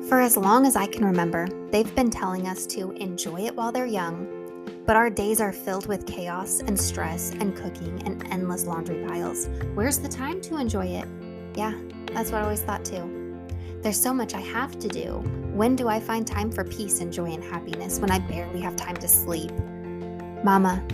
For as long as I can remember, they've been telling us to enjoy it while they're young, but our days are filled with chaos and stress and cooking and endless laundry piles. Where's the time to enjoy it? Yeah, that's what I always thought too. There's so much I have to do. When do I find time for peace and joy and happiness when I barely have time to sleep? Mama,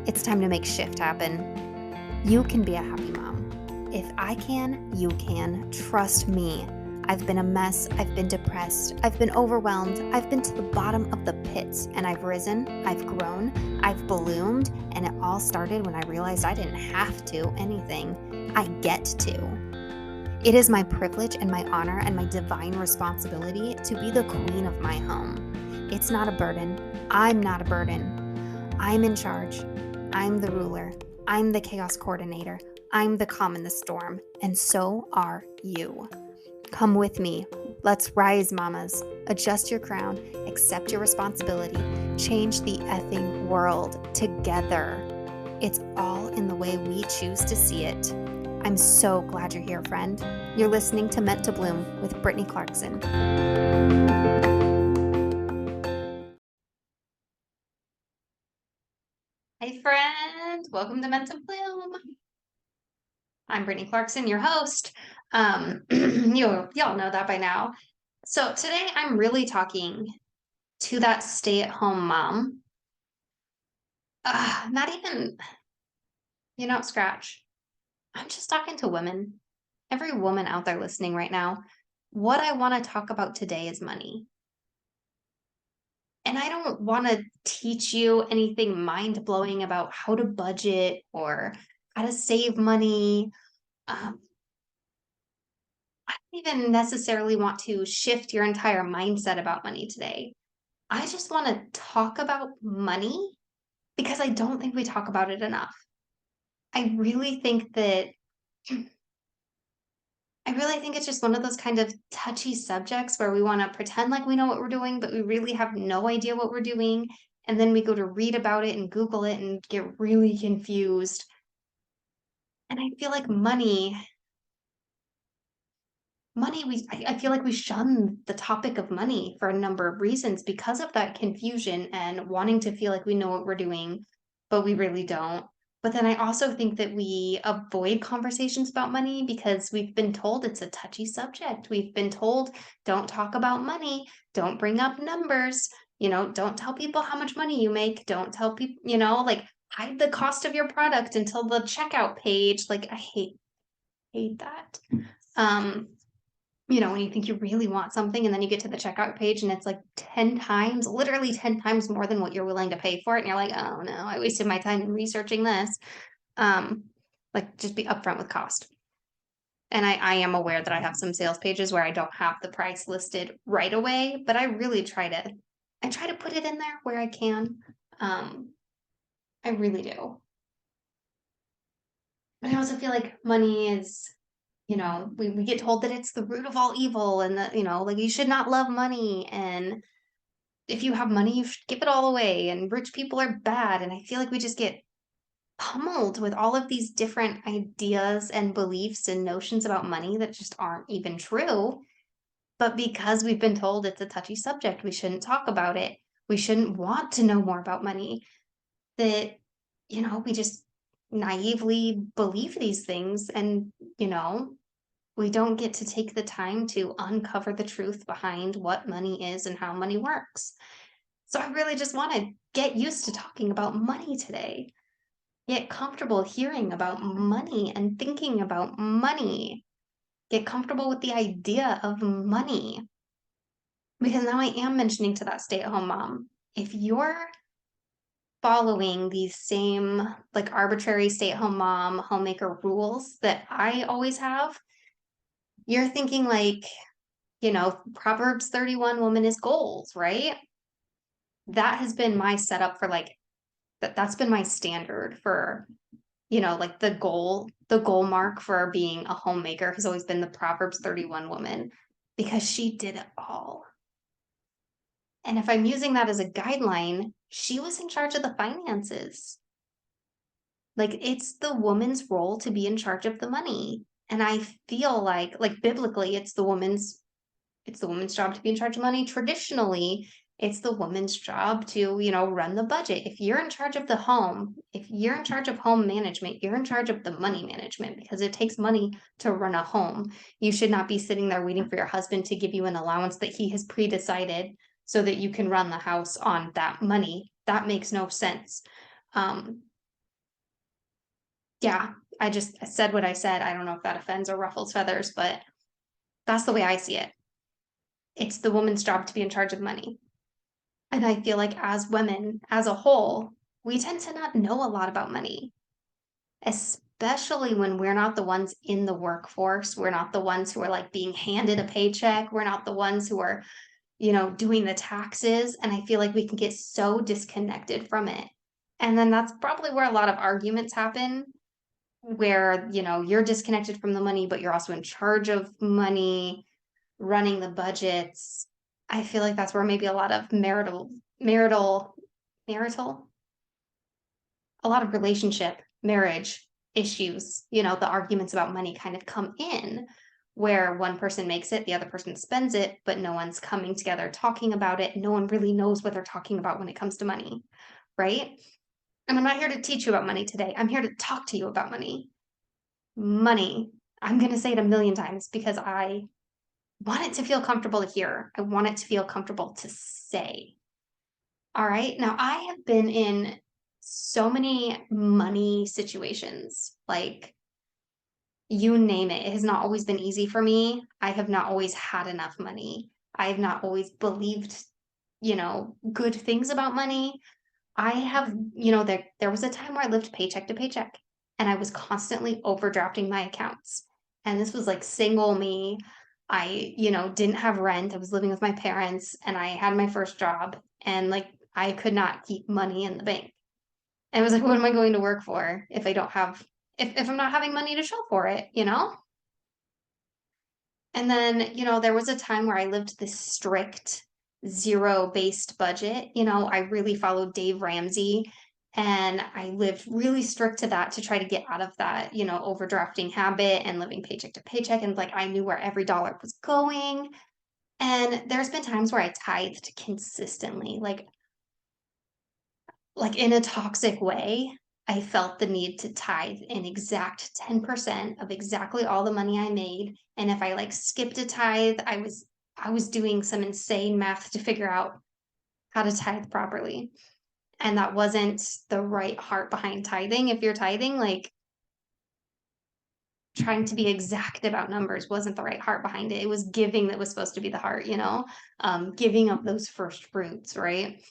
it's time to make shift happen. You can be a happy mom. If I can, you can. Trust me. I've been a mess, I've been depressed, I've been overwhelmed, I've been to the bottom of the pits, and I've risen, I've grown, I've bloomed, and it all started when I realized I didn't have to anything. I get to. It is my privilege and my honor and my divine responsibility to be the queen of my home. It's not a burden. I'm not a burden. I'm in charge. I'm the ruler. I'm the chaos coordinator. I'm the calm in the storm, and so are you. Come with me. Let's rise, mamas. Adjust your crown, accept your responsibility, change the effing world together. It's all in the way we choose to see it. I'm so glad you're here, friend. You're listening to Meant to Bloom with Brittany Clarkson. Hey, friend. Welcome to Meant to Bloom. I'm Brittany Clarkson, your host. Y'all know that by now. So today I'm really talking to that stay-at-home mom. Not even, scratch. I'm just talking to women. Every woman out there listening right now. What I want to talk about today is money. And I don't want to teach you anything mind-blowing about how to budget or how to save money. I don't even necessarily want to shift your entire mindset about money today. I just want to talk about money because I don't think we talk about it enough. I really think it's just one of those kind of touchy subjects where we want to pretend like we know what we're doing, but we really have no idea what we're doing. And then we go to read about it and Google it and get really confused. And I feel like I feel like we shun the topic of money for a number of reasons because of that confusion and wanting to feel like we know what we're doing, but we really don't. But then I also think that we avoid conversations about money because we've been told it's a touchy subject. We've been told, don't talk about money, don't bring up numbers, don't tell people how much money you make, don't tell people, like hide the cost of your product until the checkout page. Like I hate that. Um, when you think you really want something and then you get to the checkout page and it's like 10 times, literally 10 times more than what you're willing to pay for it. And you're like, oh no, I wasted my time researching this. Just be upfront with cost. And I am aware that I have some sales pages where I don't have the price listed right away, but I really try to put it in there where I can. I really do. But I also feel like money is we get told that it's the root of all evil and that, like you should not love money. And if you have money, you should give it all away. And rich people are bad. And I feel like we just get pummeled with all of these different ideas and beliefs and notions about money that just aren't even true. But because we've been told it's a touchy subject, we shouldn't talk about it. We shouldn't want to know more about money. That, we just naively believe these things and, we don't get to take the time to uncover the truth behind what money is and how money works. So I really just want to get used to talking about money today. Get comfortable hearing about money and thinking about money. Get comfortable with the idea of money. Because now I am mentioning to that stay-at-home mom, if you're following these same like arbitrary stay-at-home mom homemaker rules that I always have, you're thinking like, Proverbs 31 woman is gold, right? That has been my setup for like that's been my standard for, like the goal mark for being a homemaker has always been the Proverbs 31 woman because she did it all. And if I'm using that as a guideline, she was in charge of the finances. Like it's the woman's role to be in charge of the money. And I feel like biblically, it's the woman's It's the woman's job to be in charge of money. Traditionally, it's the woman's job to, run the budget. If you're in charge of the home, if you're in charge of home management, you're in charge of the money management because it takes money to run a home. You should not be sitting there waiting for your husband to give you an allowance that he has pre-decided so that you can run the house on that money. That makes no sense. Um, yeah, I said what I said. I don't know if that offends or ruffles feathers, but that's the way I see it. It's the woman's job to be in charge of money. And I feel like as women, as a whole, we tend to not know a lot about money, especially when we're not the ones in the workforce. We're not the ones who are like being handed a paycheck. We're not the ones who are, doing the taxes. And I feel like we can get so disconnected from it. And then that's probably where a lot of arguments happen, where, you're disconnected from the money, but you're also in charge of money, running the budgets. I feel like that's where maybe a lot of marital, marital, a lot of relationship, marriage issues, the arguments about money kind of come in, where one person makes it, the other person spends it, but no one's coming together talking about it. No one really knows what they're talking about when it comes to money, right? And I'm not here to teach you about money today. I'm here to talk to you about money. Money. I'm going to say it a million times because I want it to feel comfortable to hear. I want it to feel comfortable to say. All right. Now, I have been in so many money situations, like you name it. It has not always been easy for me. I have not always had enough money. I have not always believed, good things about money. I have, there was a time where I lived paycheck to paycheck and I was constantly overdrafting my accounts. And this was like single me. I, didn't have rent. I was living with my parents and I had my first job and like I could not keep money in the bank. And I was like, what am I going to work for if I don't have, if I'm not having money to show for it? And then, there was a time where I lived this strict zero-based budget. I really followed Dave Ramsey and I lived really strict to that to try to get out of that, overdrafting habit and living paycheck to paycheck. And like I knew where every dollar was going. And there's been times where I tithed consistently, like in a toxic way. I felt the need to tithe an exact 10% of exactly all the money I made. And if I like skipped a tithe, I was doing some insane math to figure out how to tithe properly. And that wasn't the right heart behind tithing. If you're tithing, like trying to be exact about numbers wasn't the right heart behind it. It was giving that was supposed to be the heart, giving of those first fruits, right?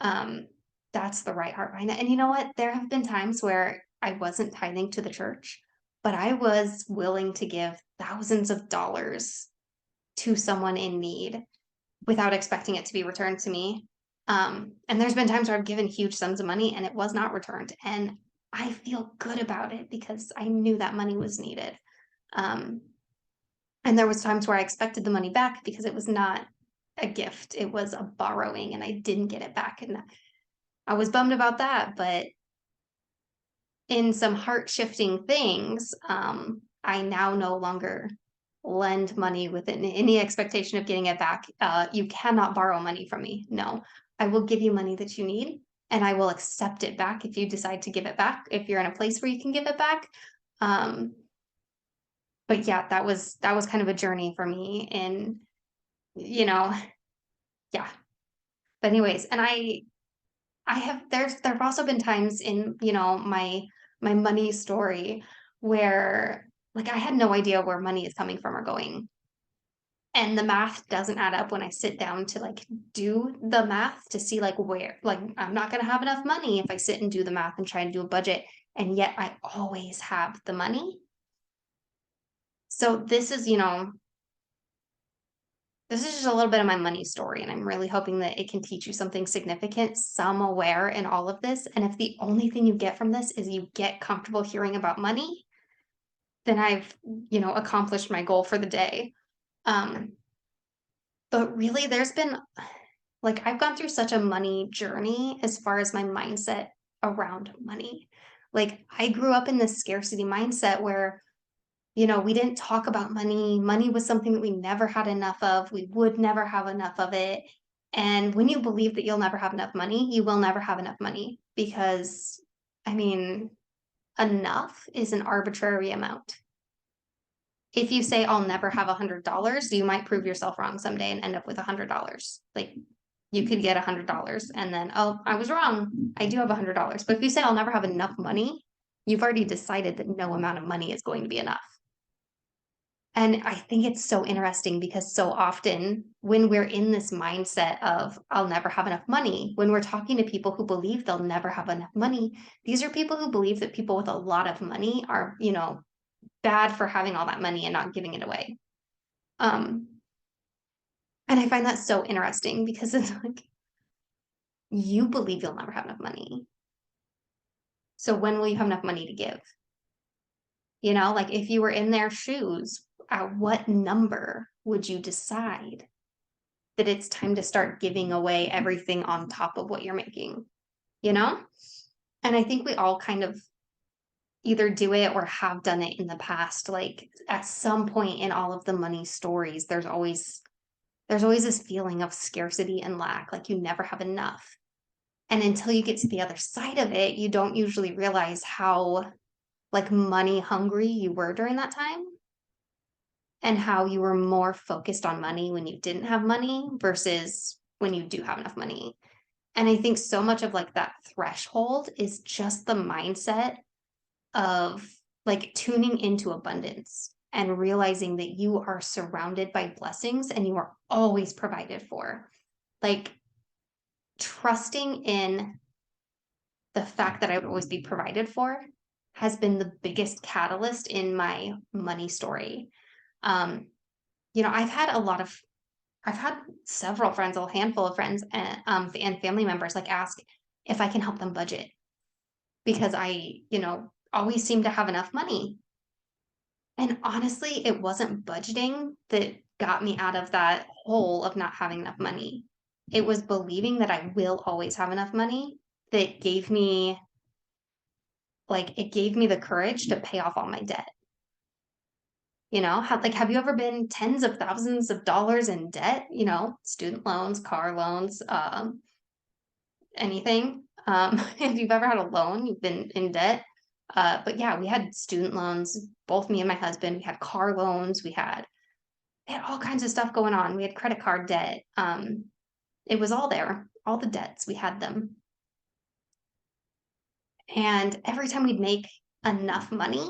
Um, that's the right heart behind it. And you know what? There have been times where I wasn't tithing to the church, but I was willing to give thousands of dollars to someone in need without expecting it to be returned to me. And there's been times where I've given huge sums of money and it was not returned. And I feel good about it because I knew that money was needed. Um, and there was times where I expected the money back because it was not a gift. It was a borrowing and I didn't get it back. And I was bummed about that, but in some heart shifting things, I now no longer lend money with any expectation of getting it back. You cannot borrow money from me. No, I will give you money that you need and I will accept it back if you decide to give it back, if you're in a place where you can give it back. Um, but yeah, that was kind of a journey for me and you know, yeah. But anyways, and there have also been times in, my money story where like I had no idea where money is coming from or going. And the math doesn't add up when I sit down to like do the math to see like where like I'm not gonna have enough money if I sit and do the math and try and do a budget. And yet I always have the money. So this is just a little bit of my money story, and I'm really hoping that it can teach you something significant somewhere in all of this. And if the only thing you get from this is you get comfortable hearing about money, then I've, accomplished my goal for the day. Um, but really, there's been like I've gone through such a money journey as far as my mindset around money. Like I grew up in this scarcity mindset where We didn't talk about money. Money was something that we never had enough of. We would never have enough of it. And when you believe that you'll never have enough money, you will never have enough money because, I mean, enough is an arbitrary amount. If you say, I'll never have $100, you might prove yourself wrong someday and end up with $100. Like you could get $100 and then, oh, I was wrong. I do have $100. But if you say, I'll never have enough money, you've already decided that no amount of money is going to be enough. And I think it's so interesting because so often when we're in this mindset of, I'll never have enough money, when we're talking to people who believe they'll never have enough money, these are people who believe that people with a lot of money are, bad for having all that money and not giving it away. Um, and I find that so interesting because it's like, you believe you'll never have enough money. So when will you have enough money to give? Like if you were in their shoes, at what number would you decide that it's time to start giving away everything on top of what you're making, you know? And I think we all kind of either do it or have done it in the past. Like at some point in all of the money stories, there's always this feeling of scarcity and lack, like you never have enough. And until you get to the other side of it, you don't usually realize how like money hungry you were during that time and how you were more focused on money when you didn't have money versus when you do have enough money. And I think so much of like that threshold is just the mindset of like tuning into abundance and realizing that you are surrounded by blessings and you are always provided for. Like trusting in the fact that I would always be provided for has been the biggest catalyst in my money story. Um, I've had several friends, a handful of friends and family members like ask if I can help them budget because I always seem to have enough money. And honestly, it wasn't budgeting that got me out of that hole of not having enough money. It was believing that I will always have enough money that gave me the courage to pay off all my debt. Have you ever been tens of thousands of dollars in debt? Student loans, car loans, anything. If you've ever had a loan, you've been in debt. But yeah, we had student loans, both me and my husband. We had car loans. We had all kinds of stuff going on. We had credit card debt. It was all there, all the debts, we had them. And every time we'd make enough money,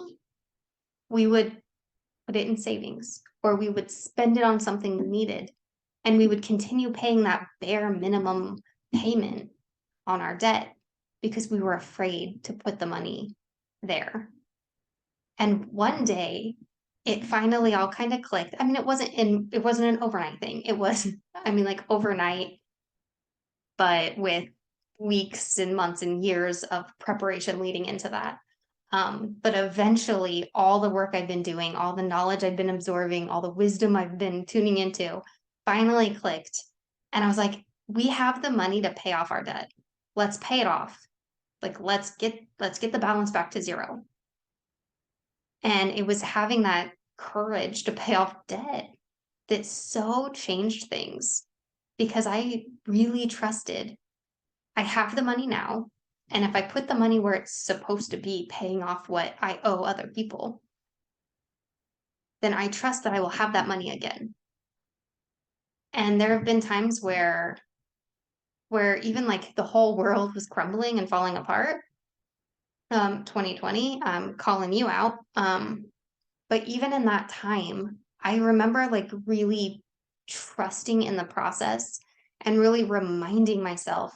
we would put it in savings or we would spend it on something we needed. And we would continue paying that bare minimum payment on our debt because we were afraid to put the money there. And one day it finally all kind of clicked. I mean, it wasn't an overnight thing. It was, I mean, like overnight, but with weeks and months and years of preparation leading into that. But eventually, all the work I've been doing, all the knowledge I've been absorbing, all the wisdom I've been tuning into finally clicked. And I was like, we have the money to pay off our debt. Let's pay it off. Like let's get the balance back to zero. And it was having that courage to pay off debt that so changed things because I really trusted I have the money now. And if I put the money where it's supposed to be, paying off what I owe other people, then I trust that I will have that money again. And there have been times where even like the whole world was crumbling and falling apart. 2020, I'm calling you out. But even in that time, I remember like really trusting in the process and really reminding myself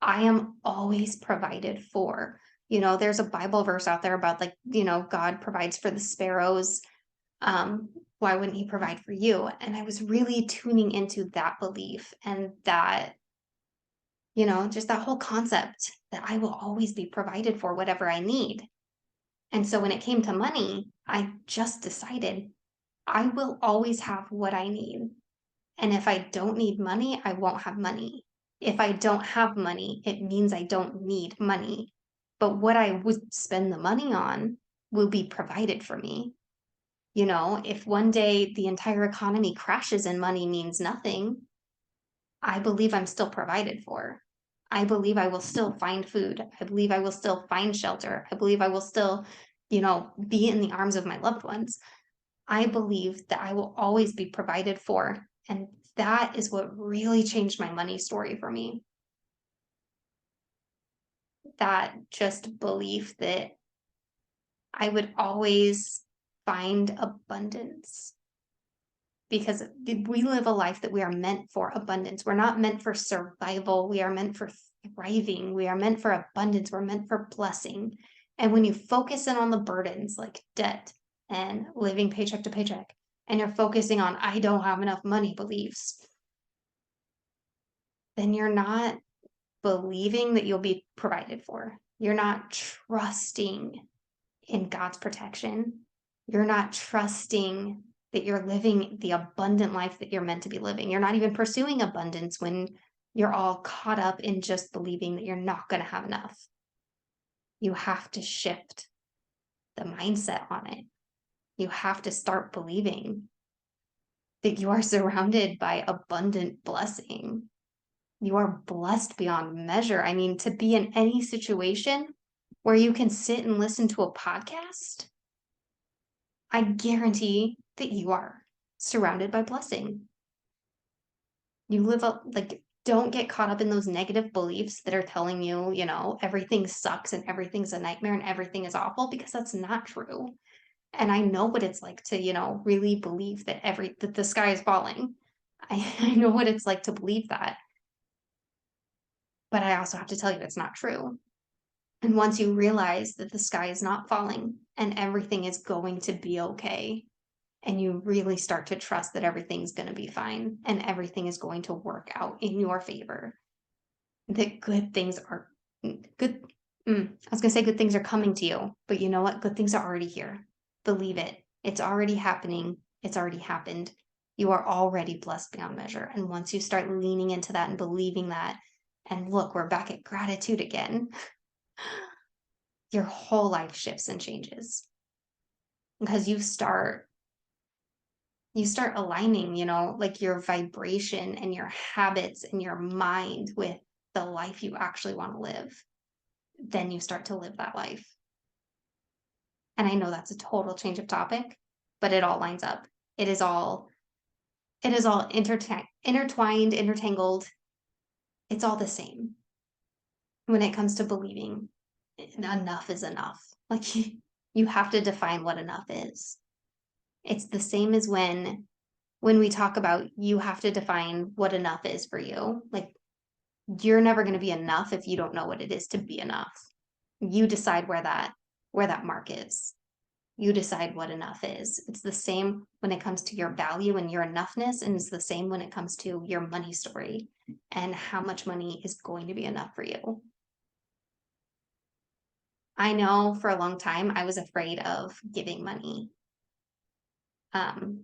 I am always provided for. There's a Bible verse out there about like, God provides for the sparrows. Why wouldn't he provide for you? And I was really tuning into that belief and that, just that whole concept that I will always be provided for whatever I need. And so when it came to money, I just decided I will always have what I need. And if I don't need money, I won't have money. If I don't have money, it means I don't need money. But what I would spend the money on will be provided for me. You know, if one day the entire economy crashes and money means nothing, I believe I'm still provided for. I believe I will still find food. I believe I will still find shelter. I believe I will still, be in the arms of my loved ones. I believe that I will always be provided for. And that is what really changed my money story for me. That just belief that I would always find abundance, because we live a life that we are meant for abundance. We're not meant for survival. We are meant for thriving. We are meant for abundance. We're meant for blessing. And when you focus in on the burdens like debt and living paycheck to paycheck, and you're focusing on, I don't have enough money beliefs, then you're not believing that you'll be provided for. You're not trusting in God's protection. You're not trusting that you're living the abundant life that you're meant to be living. You're not even pursuing abundance when you're all caught up in just believing that you're not going to have enough. You have to shift the mindset on it. You have to start believing that you are surrounded by abundant blessing. You are blessed beyond measure. I mean, to be in any situation where you can sit and listen to a podcast, I guarantee that you are surrounded by blessing. You live up, like, don't get caught up in those negative beliefs that are telling you, everything sucks and everything's a nightmare and everything is awful, because that's not true. And I know what it's like to, really believe that that the sky is falling. I know what it's like to believe that. But I also have to tell you it's not true. And once you realize that the sky is not falling and everything is going to be okay, and you really start to trust that everything's going to be fine and everything is going to work out in your favor, that good things are good. I was going to say good things are coming to you, but you know what? Good things are already here. Believe it. It's already happening. It's already happened. You are already blessed beyond measure. And once you start leaning into that and believing that, and look, we're back at gratitude again, your whole life shifts and changes, because you start aligning, like your vibration and your habits and your mind with the life you actually want to live. Then you start to live that life. And I know that's a total change of topic, but it all lines up. It is all intertwined, intertangled. It's all the same when it comes to believing enough is enough. Like, you have to define what enough is. It's the same as when we talk about, you have to define what enough is for you. Like, you're never going to be enough if you don't know what it is to be enough. You decide where that mark is. You decide what enough is. It's the same when it comes to your value and your enoughness, and it's the same when it comes to your money story and how much money is going to be enough for you. I know for a long time I was afraid of giving money. And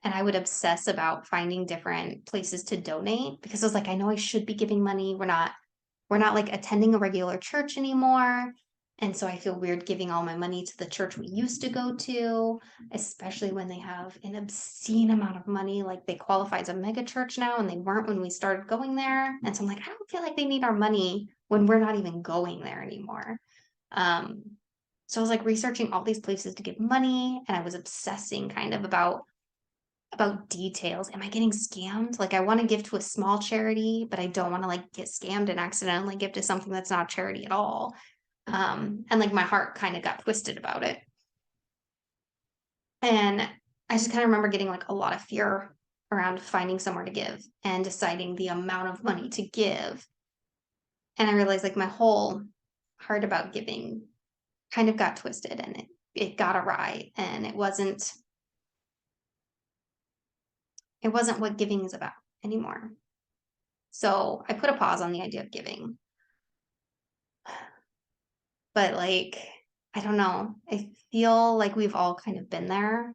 I would obsess about finding different places to donate, because I was like, I know I should be giving money. We're not like attending a regular church anymore. And so I feel weird giving all my money to the church we used to go to, especially when they have an obscene amount of money. Like, they qualify as a mega church now, and they weren't when we started going there. And so I'm like, I don't feel like they need our money when we're not even going there anymore. So I was like researching all these places to give money, and I was obsessing kind of about details. Am I getting scammed? Like, I want to give to a small charity, but I don't want to like get scammed and accidentally give to something that's not charity at all. And like my heart kind of got twisted about it. And I just kind of remember getting like a lot of fear around finding somewhere to give and deciding the amount of money to give. And I realized like my whole heart about giving kind of got twisted, and it got awry, and it wasn't what giving is about anymore. So I put a pause on the idea of giving. But like, I don't know. I feel like we've all kind of been there,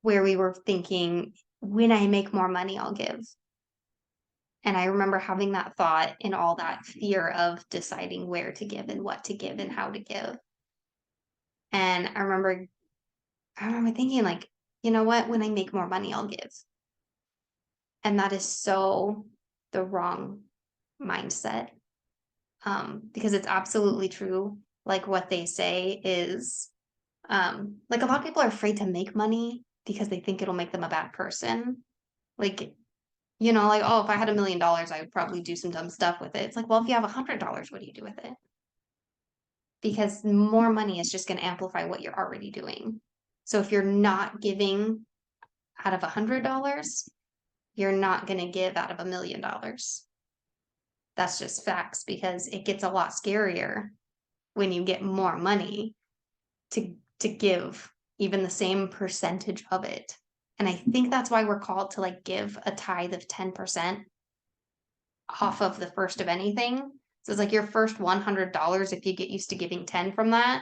where we were thinking, when I make more money, I'll give. And I remember having that thought and all that fear of deciding where to give and what to give and how to give. And I remember I remember thinking like, you know what? When I make more money, I'll give. And that is so the wrong mindset. Because it's absolutely true. Like what they say is, like a lot of people are afraid to make money because they think it'll make them a bad person. Like, like, oh, if I had $1 million, I would probably do some dumb stuff with it. It's like, well, if you have $100, what do you do with it? Because more money is just going to amplify what you're already doing. So if you're not giving out of $100, you're not going to give out of $1 million. That's just facts because it gets a lot scarier when you get more money to give even the same percentage of it. And I think that's why we're called to like give a tithe of 10% off of the first of anything. So it's like your first $100, if you get used to giving 10 from that,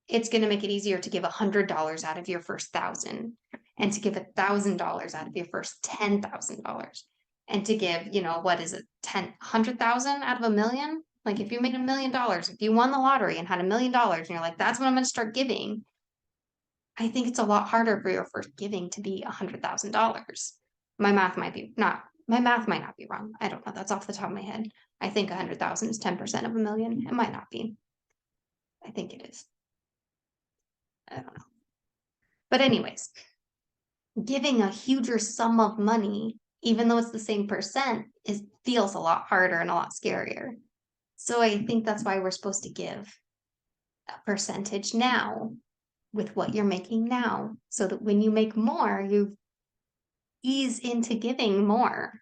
it's going to make it easier to give $100 out of your first 1,000 and to give $1,000 out of your first $10,000 and to give, what is it, 100,000 out of a million? Like if you made $1 million, if you won the lottery and had $1 million and you're like, that's what I'm going to start giving. I think it's a lot harder for your first giving to be $100,000. My math might not be wrong. I don't know. That's off the top of my head. I think 100,000 is 10% of a million. It might not be. I think it is. I don't know. But anyways, giving a huger sum of money, even though it's the same percent, feels a lot harder and a lot scarier. So I think that's why we're supposed to give a percentage now with what you're making now, so that when you make more, you ease into giving more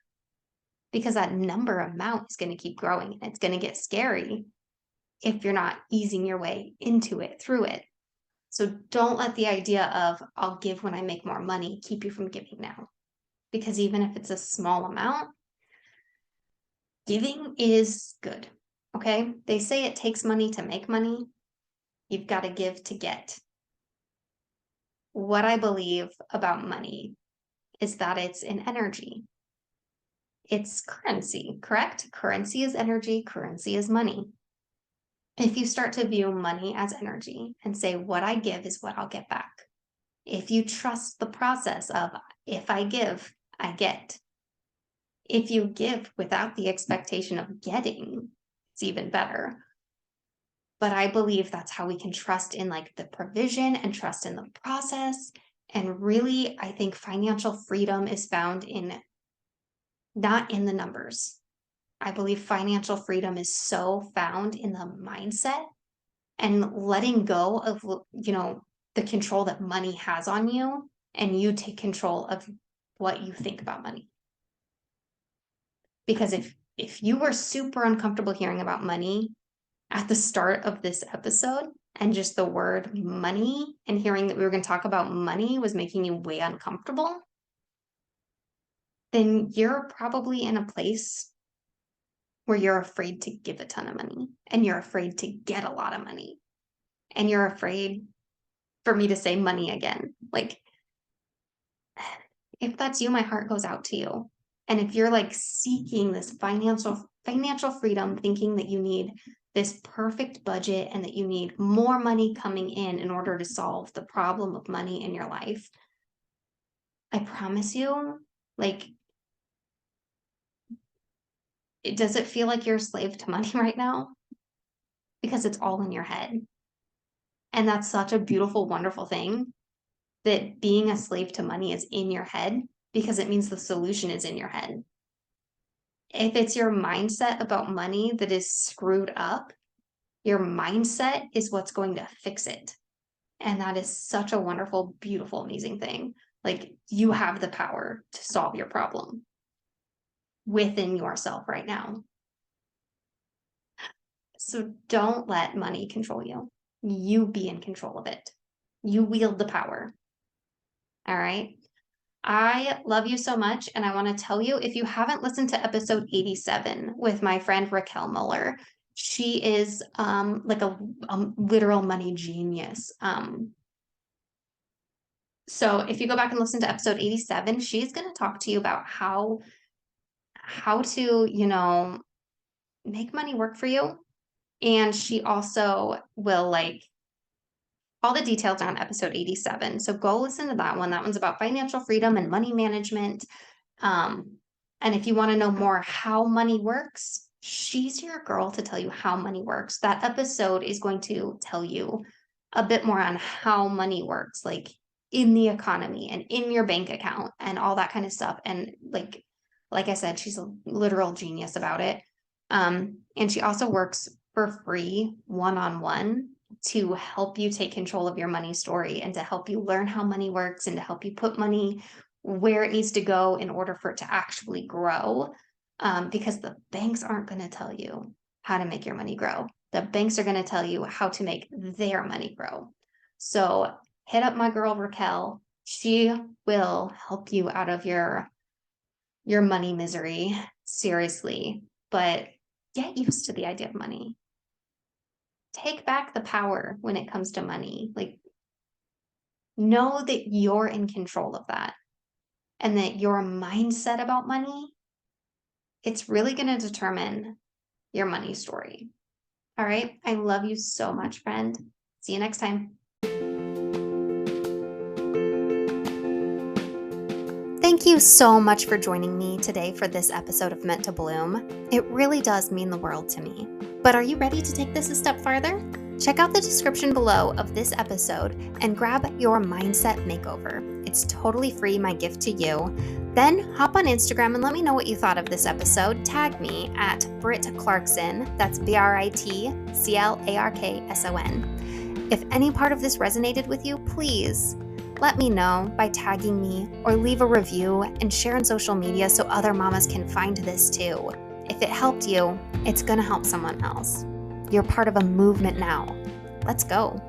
because that number amount is going to keep growing and it's going to get scary if you're not easing your way into it through it. So don't let the idea of I'll give when I make more money keep you from giving now. Because even if it's a small amount, giving is good. Okay? They say it takes money to make money. You've got to give to get. What I believe about money is that it's an energy. It's currency, correct? Currency is energy, currency is money. If you start to view money as energy and say, what I give is what I'll get back. If you trust the process of, if I give, I get. If you give without the expectation of getting, it's even better. But I believe that's how we can trust in like the provision and trust in the process. And really, I think financial freedom is found in not in the numbers. I believe financial freedom is so found in the mindset and letting go of, the control that money has on you, and you take control of what you think about money. Because if you were super uncomfortable hearing about money at the start of this episode, and just the word money and hearing that we were going to talk about money was making you way uncomfortable, then you're probably in a place where you're afraid to give a ton of money and you're afraid to get a lot of money and you're afraid for me to say money again. Like, if that's you, my heart goes out to you. And if you're like seeking this financial freedom, thinking that you need this perfect budget and that you need more money coming in order to solve the problem of money in your life, I promise you, like, does it feel like you're a slave to money right now? Because it's all in your head. And that's such a beautiful, wonderful thing, that being a slave to money is in your head, because it means the solution is in your head. If it's your mindset about money that is screwed up, your mindset is what's going to fix it. And that is such a wonderful, beautiful, amazing thing. Like, you have the power to solve your problem within yourself right now. So don't let money control you. You be in control of it. You wield the power. All right. I love you so much. And I want to tell you, if you haven't listened to episode 87 with my friend Raquel Muller, she is like a literal money genius. So if you go back and listen to episode 87, she's going to talk to you about how to, make money work for you. And she also will like all the details are on episode 87. So go listen to that one. That one's about financial freedom and money management. Um, and if you want to know more how money works, she's your girl to tell you how money works. That episode is going to tell you a bit more on how money works, like in the economy and in your bank account and all that kind of stuff. And like I said, she's a literal genius about it. And she also works for free one-on-one to help you take control of your money story and to help you learn how money works and to help you put money where it needs to go in order for it to actually grow. Because the banks aren't going to tell you how to make your money grow. The banks are going to tell you how to make their money grow. So hit up my girl Raquel. She will help you out of your money misery, seriously. But get used to the idea of money. Take back the power when it comes to money. Like, know that you're in control of that and that your mindset about money, it's really going to determine your money story. All right. I love you so much, friend. See you next time. Thank you so much for joining me today for this episode of Meant to Bloom. It really does mean the world to me. But are you ready to take this a step farther? Check out the description below of this episode and grab your mindset makeover. It's totally free, my gift to you. Then hop on Instagram and let me know what you thought of this episode. Tag me at Britt Clarkson, that's BritClarkson. If any part of this resonated with you, please let me know by tagging me or leave a review and share on social media so other mamas can find this too. If it helped you, it's gonna help someone else. You're part of a movement now. Let's go.